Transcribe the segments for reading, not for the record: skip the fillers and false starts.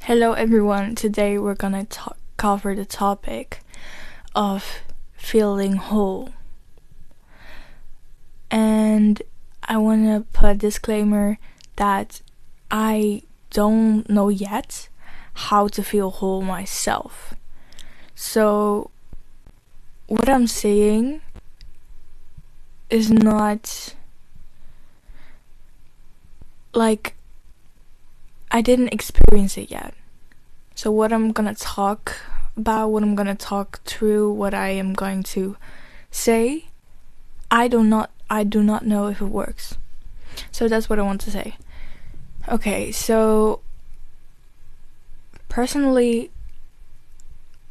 Hello everyone, today we're gonna cover the topic of feeling whole. And I wanna put a disclaimer that I don't know yet how to feel whole myself. So what I'm saying is not like I didn't experience it yet. So what I'm gonna talk about, what I'm gonna talk through, what I am going to say, I do not know if it works. So that's what I want to say. Okay, so personally,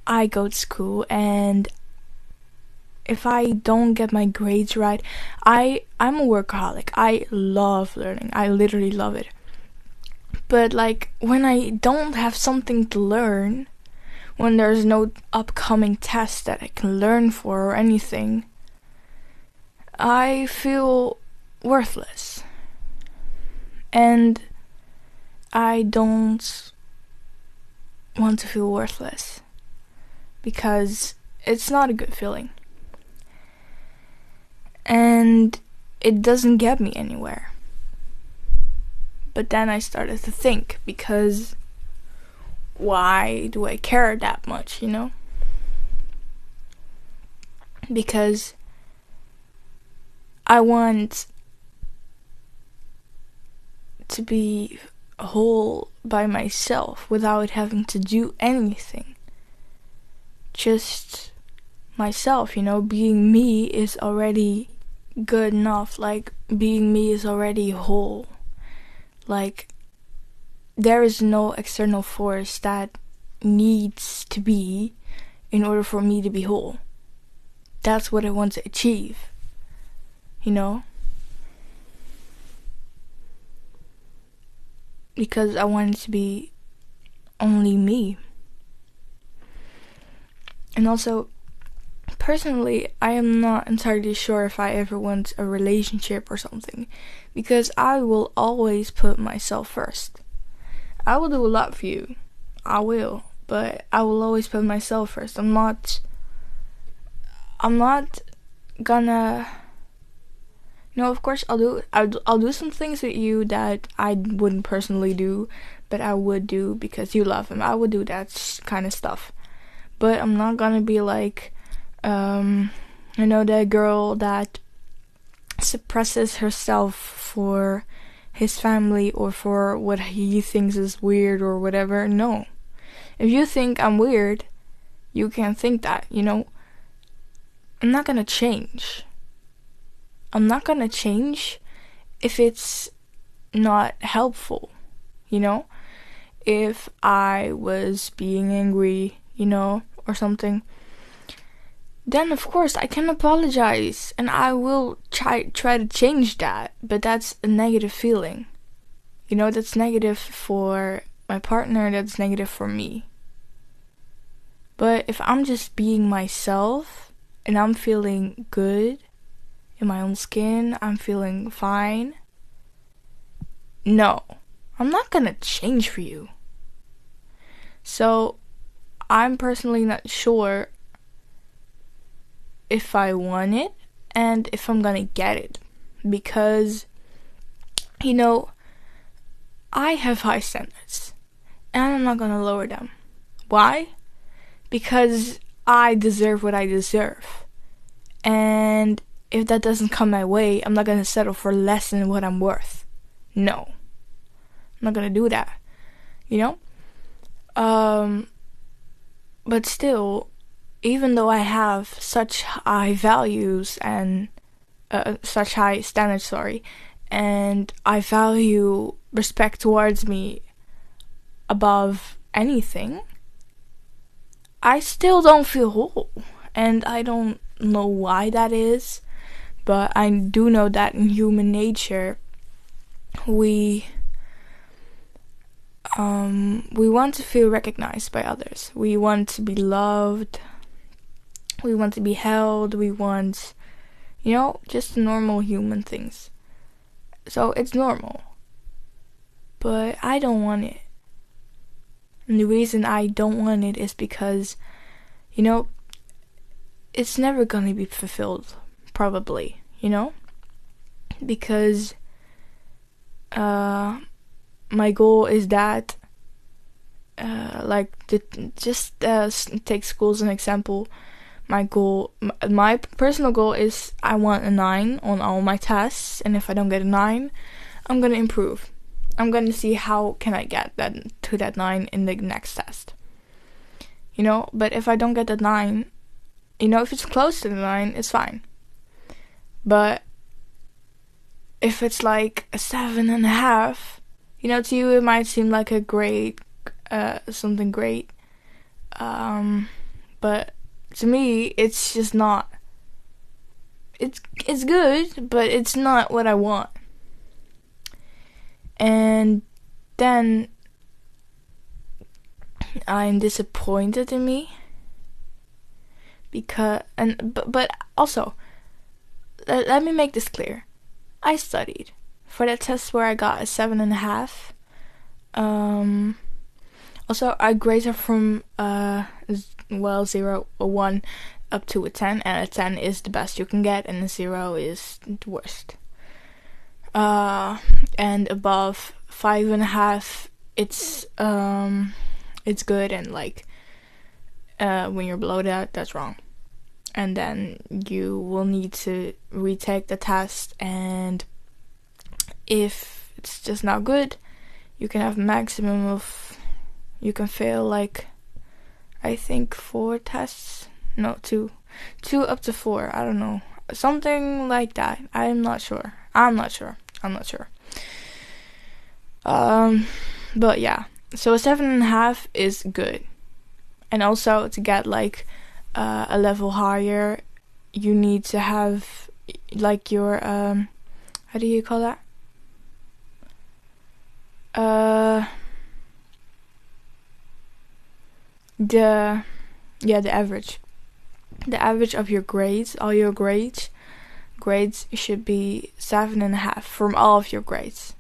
I go to school, and if I don't get my grades right, I'm a workaholic. I love learning. I literally love it. But like when I don't have something to learn, when there's no upcoming test that I can learn for or anything, I feel worthless. And I don't want to feel worthless because it's not a good feeling. And it doesn't get me anywhere. But then I started to think, because why do I care that much, Because I want to be whole by myself without having to do anything. Just myself, being me is already good enough. Like, being me is already whole. Like, there is no external force that needs to be in order for me to be whole. That's what I want to achieve, because I want it to be only me. And also, personally, I am not entirely sure if I ever want a relationship or something, because I will always put myself first. I will do a lot for you. I will, but I will always put myself first. I'm not gonna, of course I'll do some things with you that I wouldn't personally do, but I would do because you love him. I would do that kind of stuff. But I'm not gonna be like, that girl that suppresses herself for his family or for what he thinks is weird or whatever. No. If you think I'm weird, you can think that, I'm not gonna change. I'm not gonna change if it's not helpful, If I was being angry, or something, then of course I can apologize and I will try to change that. But that's a negative feeling. That's negative for my partner, that's negative for me. But if I'm just being myself and I'm feeling good in my own skin, I'm feeling fine, no, I'm not gonna change for you. So I'm personally not sure if I want it and if I'm gonna get it, because I have high standards and I'm not gonna lower them. Why? Because I deserve what I deserve, and if that doesn't come my way, I'm not gonna settle for less than what I'm worth. No, I'm not gonna do that, but still, even though I have such high values and such high standards, and I value respect towards me above anything, I still don't feel whole. And I don't know why that is, but I do know that in human nature, we want to feel recognized by others. We want to be loved. We want to be held. We want, just normal human things. So it's normal. But I don't want it. And the reason I don't want it is because, you know, it's never gonna be fulfilled, probably, you know? Because my goal is that, take school as an example. My personal goal is I want a 9 on all my tests, and if I don't get a 9, I'm gonna improve. I'm gonna see how can I get that 9 in the next test. You know, but if I don't get that 9, you know, if it's close to the 9, it's fine. But if it's like a 7.5, you know, to you it might seem like a great, something great. But to me, it's just not. It's good, but it's not what I want. And then I'm disappointed in me but also, let me make this clear. I studied for that test where I got a 7.5. Also, our grades are from 0, a 1 up to a 10, and a 10 is the best you can get, and a 0 is the worst. And above 5.5, it's good, and like when you're below that, that's wrong. And then you will need to retake the test, and if it's just not good, you can have maximum of, you can fail like, I think 4 tests, no, 2 up to 4, I don't know, something like that. I'm not sure. But yeah, so a 7.5 is good. And also, to get like a level higher, you need to have like your how do you call that? The average. The average of your grades, all your grades should be 7.5 from all of your grades.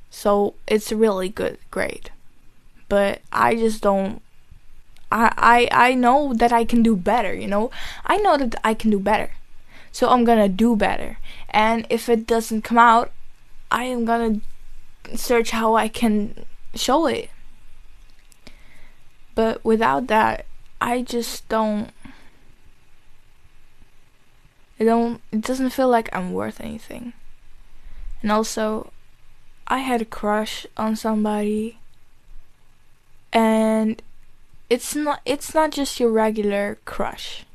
So it's a really good grade. But I just don't. I know that I can do better, you know? I know that I can do better. So I'm gonna do better. And if it doesn't come out, I am gonna search how I can show it. But without that, I just don't. It doesn't feel like I'm worth anything. And also, I had a crush on somebody. And it's not just your regular crush.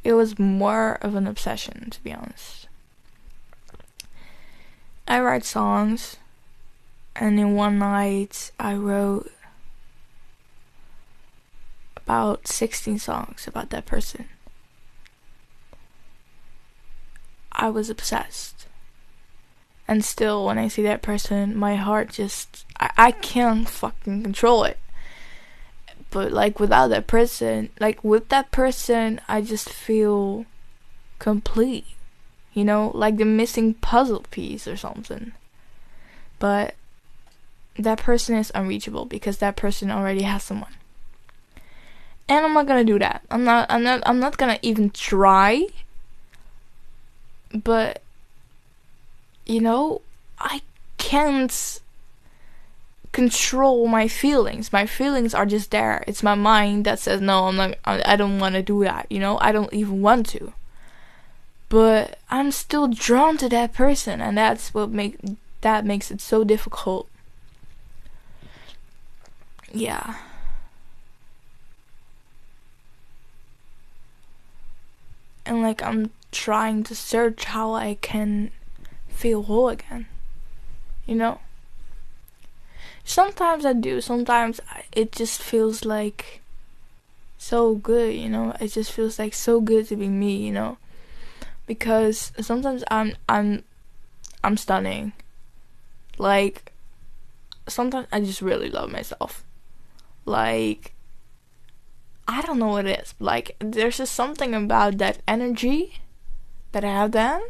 It was more of an obsession, to be honest. I write songs, and in one night I wrote about 16 songs about that person. I was obsessed. And still, when I see that person, my heart just, I can't fucking control it. But like without that person, like with that person, I just feel complete. You know, like the missing puzzle piece or something. But that person is unreachable because that person already has someone. And I'm not gonna do that. I'm not gonna even try. But you know, I can't control my feelings. My feelings are just there. It's my mind that says no, I don't want to do that, you know? I don't even want to. But I'm still drawn to that person, and that's what makes it so difficult. Yeah. And like I'm trying to search how I can feel whole again, you know? Sometimes I do, sometimes it just feels like so good, you know? It just feels like so good to be me, you know? Because sometimes I'm stunning. Like sometimes I just really love myself. Like I don't know what it is. Like there's just something about that energy that I have then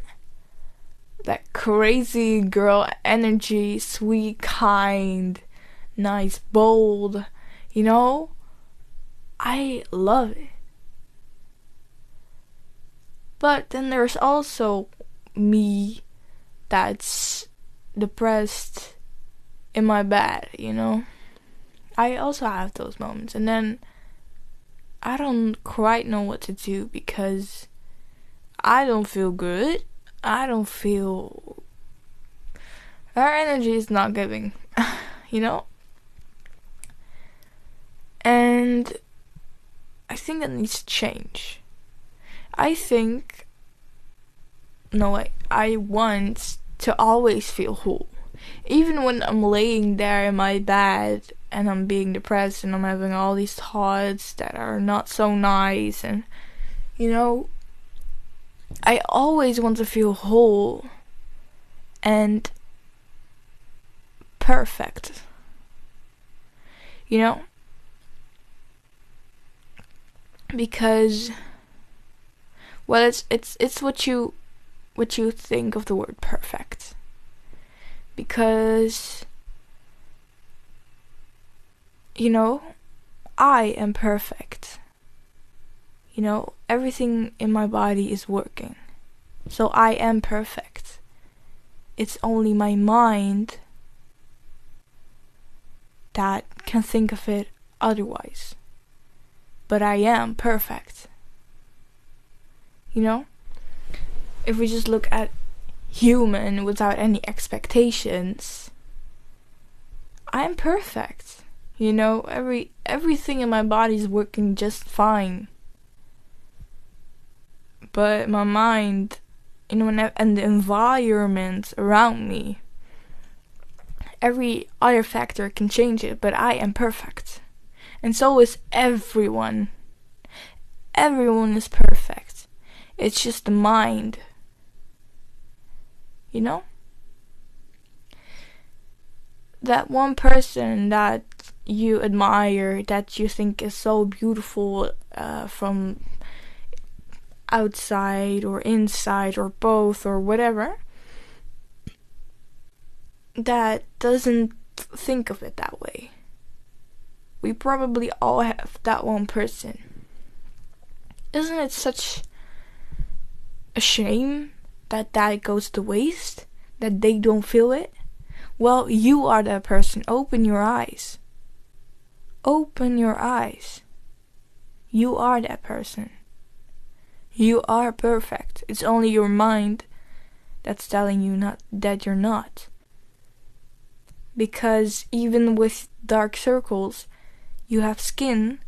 that crazy girl energy, sweet, kind, nice, bold, you know? I love it. But then there's also me that's depressed in my bed, you know? I also have those moments. And then I don't quite know what to do because I don't feel good. I don't feel... Our energy is not giving, you know? And I think that needs to change. I want to always feel whole. Even when I'm laying there in my bed and I'm being depressed and I'm having all these thoughts that are not so nice, and you know, I always want to feel whole and perfect. You know? Because well, it's what you think of the word perfect. Because you know, I am perfect. You know, everything in my body is working. So I am perfect. It's only my mind that can think of it otherwise. But I am perfect. You know? If we just look at human without any expectations, I'm perfect. You know, everything in my body is working just fine. But my mind, you know, and the environment around me, every other factor can change it, but I am perfect. And so is everyone. Everyone is perfect. It's just the mind. You know? That one person that you admire, that you think is so beautiful from outside or inside or both or whatever, that doesn't think of it that way. We probably all have that one person. Isn't it such a shame that goes to waste? That they don't feel it? Well, you are that person. Open your eyes. Open your eyes. You are that person. You are perfect. It's only your mind that's telling you that you're not. Because even with dark circles, you have skin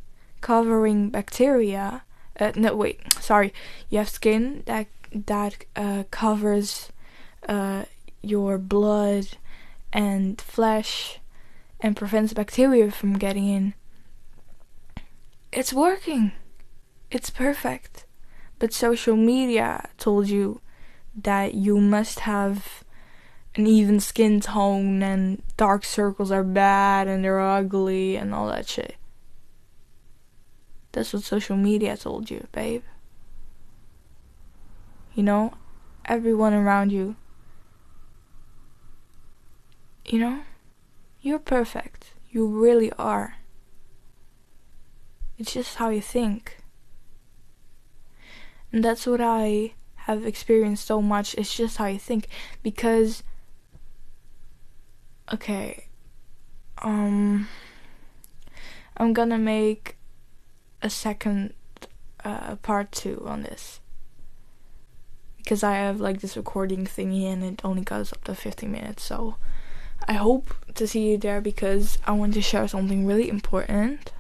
covering bacteria. You have skin that covers your blood and flesh and prevents bacteria from getting in. It's working. It's perfect. But social media told you that you must have an even skin tone and dark circles are bad and they're ugly and all that shit. That's what social media told you, babe. You know, everyone around you. You know, you're perfect. You really are. It's just how you think. And that's what I have experienced so much. It's just how you think. Because, okay, I'm gonna make a second part 2 on this. Because I have like this recording thingy and it only goes up to 15 minutes. So I hope to see you there because I want to share something really important.